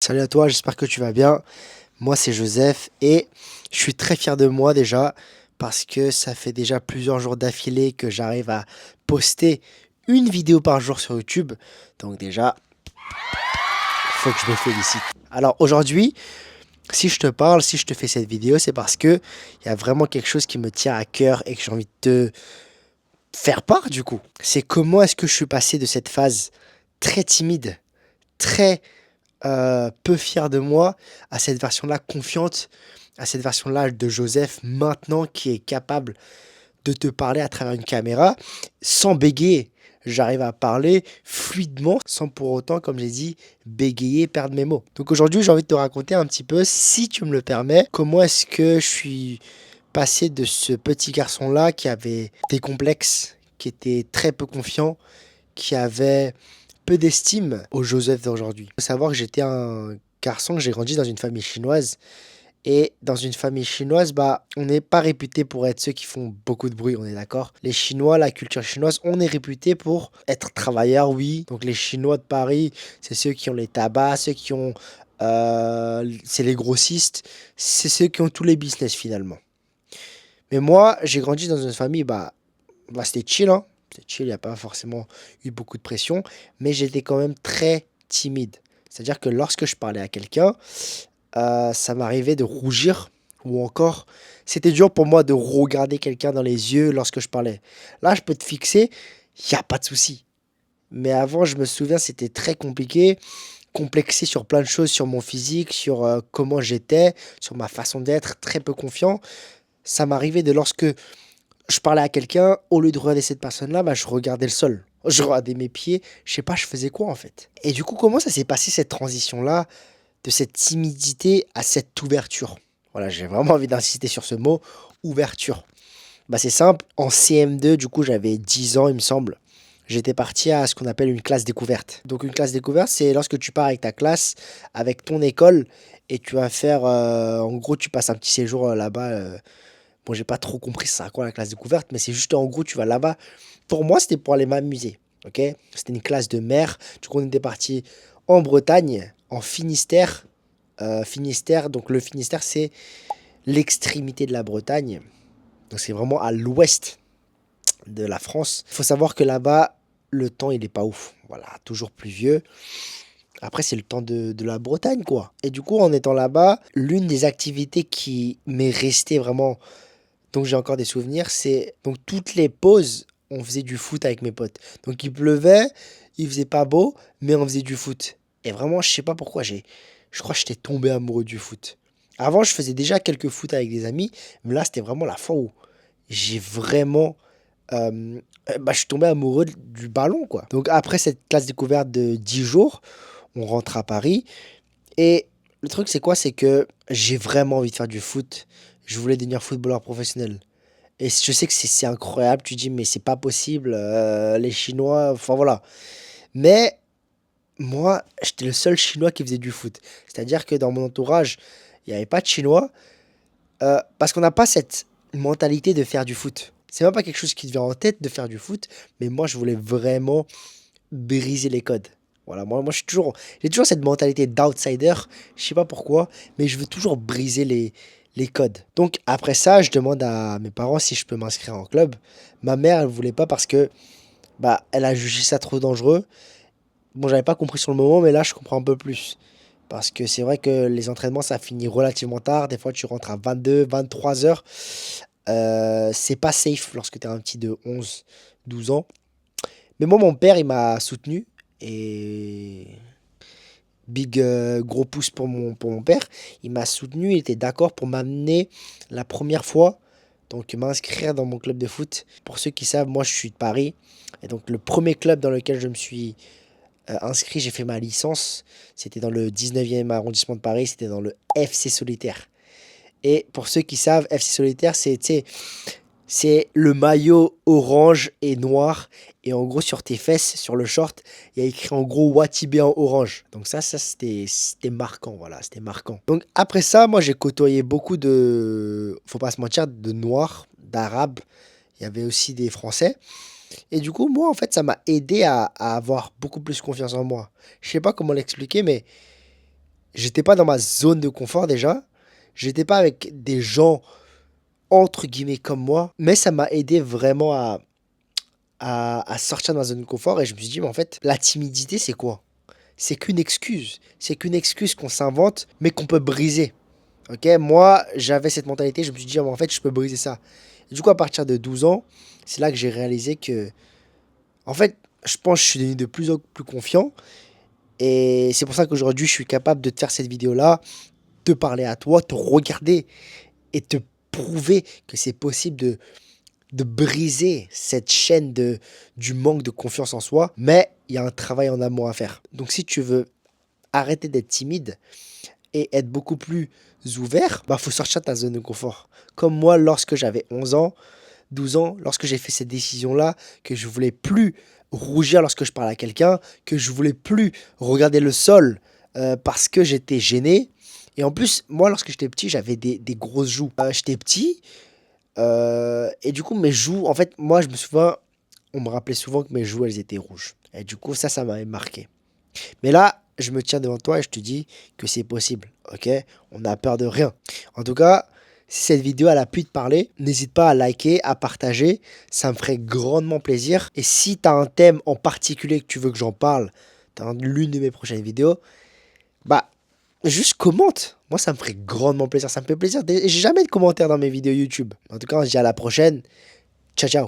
Salut à toi, j'espère que tu vas bien. Moi, c'est Joseph et je suis très fier de moi déjà parce que ça fait déjà plusieurs jours d'affilée que j'arrive à poster une vidéo par jour sur YouTube. Donc déjà, il faut que je me félicite. Alors aujourd'hui, si je te parle, si je te fais cette vidéo, c'est parce que il y a vraiment quelque chose qui me tient à cœur et que j'ai envie de te faire part du coup. C'est comment est-ce que je suis passé de cette phase très timide, très peu fier de moi, à cette version-là confiante, à cette version-là de Joseph maintenant qui est capable de te parler à travers une caméra sans bégayer. J'arrive à parler fluidement sans pour autant, comme j'ai dit, bégayer, perdre mes mots. Donc aujourd'hui, j'ai envie de te raconter un petit peu, si tu me le permets, comment est-ce que je suis passé de ce petit garçon-là qui avait des complexes, qui était très peu confiant, qui avait peu d'estime au Joseph d'aujourd'hui. Il faut savoir que j'étais un garçon, que j'ai grandi dans une famille chinoise. Et dans une famille chinoise, bah, on n'est pas réputé pour être ceux qui font beaucoup de bruit, on est d'accord. Les Chinois, la culture chinoise, on est réputé pour être travailleurs, oui. Donc les Chinois de Paris, c'est ceux qui ont les tabacs, ceux qui ont... c'est les grossistes, c'est ceux qui ont tous les business finalement. Mais moi, j'ai grandi dans une famille, bah c'était chill, hein. C'était chill, il n'y a pas forcément eu beaucoup de pression, mais j'étais quand même très timide. C'est-à-dire que lorsque je parlais à quelqu'un, ça m'arrivait de rougir ou encore, c'était dur pour moi de regarder quelqu'un dans les yeux lorsque je parlais. Là, je peux te fixer, il n'y a pas de souci. Mais avant, je me souviens, c'était très compliqué, complexé sur plein de choses, sur mon physique, sur comment j'étais, sur ma façon d'être, très peu confiant. Ça m'arrivait de lorsque je parlais à quelqu'un, au lieu de regarder cette personne-là, bah, je regardais le sol. Je regardais mes pieds, je sais pas, je faisais quoi en fait. Et du coup, comment ça s'est passé cette transition-là, de cette timidité à cette ouverture? Voilà, j'ai vraiment envie d'insister sur ce mot, ouverture. Bah, c'est simple, en CM2, du coup, j'avais 10 ans, il me semble. J'étais parti à ce qu'on appelle une classe découverte. Donc, une classe découverte, c'est lorsque tu pars avec ta classe, avec ton école, et tu vas faire, en gros, tu passes un petit séjour là-bas. Bon, j'ai pas trop compris ça à quoi la classe découverte, mais c'est juste en gros, tu vas là-bas. Pour moi, c'était pour aller m'amuser. Ok? C'était une classe de mer. Du coup, on était parti en Bretagne, en Finistère. Finistère, donc le Finistère, c'est l'extrémité de la Bretagne. Donc, c'est vraiment à l'ouest de la France. Il faut savoir que là-bas, le temps, il est pas ouf. Voilà, toujours pluvieux. Après, c'est le temps de la Bretagne, quoi. Et du coup, en étant là-bas, l'une des activités qui m'est restée vraiment, donc j'ai encore des souvenirs, c'est donc toutes les pauses, on faisait du foot avec mes potes. Donc il pleuvait, il faisait pas beau, mais on faisait du foot. Et vraiment, je sais pas pourquoi, je crois que j'étais tombé amoureux du foot. Avant, je faisais déjà quelques foot avec des amis, mais là, c'était vraiment la fois où j'ai vraiment, je suis tombé amoureux du ballon, quoi. Donc après cette classe découverte de 10 jours, on rentre à Paris. Et le truc, c'est quoi? C'est que j'ai vraiment envie de faire du foot. Je voulais devenir footballeur professionnel. Et je sais que c'est incroyable, tu dis, mais c'est pas possible, les Chinois, enfin voilà. Mais moi, j'étais le seul Chinois qui faisait du foot. C'est-à-dire que dans mon entourage, il n'y avait pas de Chinois, parce qu'on n'a pas cette mentalité de faire du foot. C'est même pas quelque chose qui te vient en tête de faire du foot, mais moi, je voulais vraiment briser les codes. Voilà, moi j'ai toujours cette mentalité d'outsider, je sais pas pourquoi, mais je veux toujours briser les codes. Donc après ça, je demande à mes parents si je peux m'inscrire en club. Ma mère, elle voulait pas parce que bah elle a jugé ça trop dangereux. Bon, j'avais pas compris sur le moment, mais là je comprends un peu plus. Parce que c'est vrai que les entraînements, ça finit relativement tard. Des fois, tu rentres à 22, 23 heures. C'est pas safe lorsque tu es un petit de 11, 12 ans. Mais moi, mon père, il m'a soutenu. Et big gros pouce pour mon père. Il m'a soutenu, il était d'accord pour m'amener la première fois, donc m'inscrire dans mon club de foot. Pour ceux qui savent, moi je suis de Paris. Et donc le premier club dans lequel je me suis inscrit, j'ai fait ma licence. C'était dans le 19e arrondissement de Paris, c'était dans le FC Solitaire. Et pour ceux qui savent, FC Solitaire, c'est, tu sais, c'est le maillot orange et noir. Et en gros, sur tes fesses, sur le short, il y a écrit en gros Watibé en orange. Donc ça c'était marquant, voilà, c'était marquant. Donc après ça, moi, j'ai côtoyé beaucoup de, faut pas se mentir, de noirs, d'arabes. Il y avait aussi des Français. Et du coup, moi, en fait, ça m'a aidé à avoir beaucoup plus confiance en moi. Je sais pas comment l'expliquer, mais J'étais pas dans ma zone de confort déjà. J'étais pas avec des gens entre guillemets comme moi. Mais ça m'a aidé vraiment à sortir de ma zone de confort. Et je me suis dit, mais en fait, la timidité, c'est quoi? C'est qu'une excuse. C'est qu'une excuse qu'on s'invente, mais qu'on peut briser. Ok, moi, j'avais cette mentalité. Je me suis dit, ah, mais en fait, je peux briser ça. Et du coup, à partir de 12 ans, c'est là que j'ai réalisé que, en fait, je pense que je suis devenu de plus en plus confiant. Et c'est pour ça qu'aujourd'hui, je suis capable de te faire cette vidéo-là, te parler à toi, te regarder et te prouver que c'est possible de briser cette chaîne du manque de confiance en soi. Mais il y a un travail en amont à faire. Donc, si tu veux arrêter d'être timide et être beaucoup plus ouvert, bah, faut sortir de ta zone de confort. Comme moi, lorsque j'avais 11 ans, 12 ans, lorsque j'ai fait cette décision-là, que je voulais plus rougir lorsque je parlais à quelqu'un, que je voulais plus regarder le sol parce que j'étais gêné. Et en plus, moi, lorsque j'étais petit, j'avais des grosses joues. J'étais petit et du coup, mes joues, en fait, moi, je me souviens, on me rappelait souvent que mes joues, elles étaient rouges. Et du coup, ça m'avait marqué. Mais là, je me tiens devant toi et je te dis que c'est possible, ok? On n'a peur de rien. En tout cas, si cette vidéo elle a pu te parler, n'hésite pas à liker, à partager, ça me ferait grandement plaisir. Et si tu as un thème en particulier que tu veux que j'en parle dans l'une de mes prochaines vidéos, bah, juste commente. Moi, ça me ferait grandement plaisir, ça me fait plaisir. J'ai jamais de commentaires dans mes vidéos YouTube. En tout cas, on se dit à la prochaine. Ciao, ciao.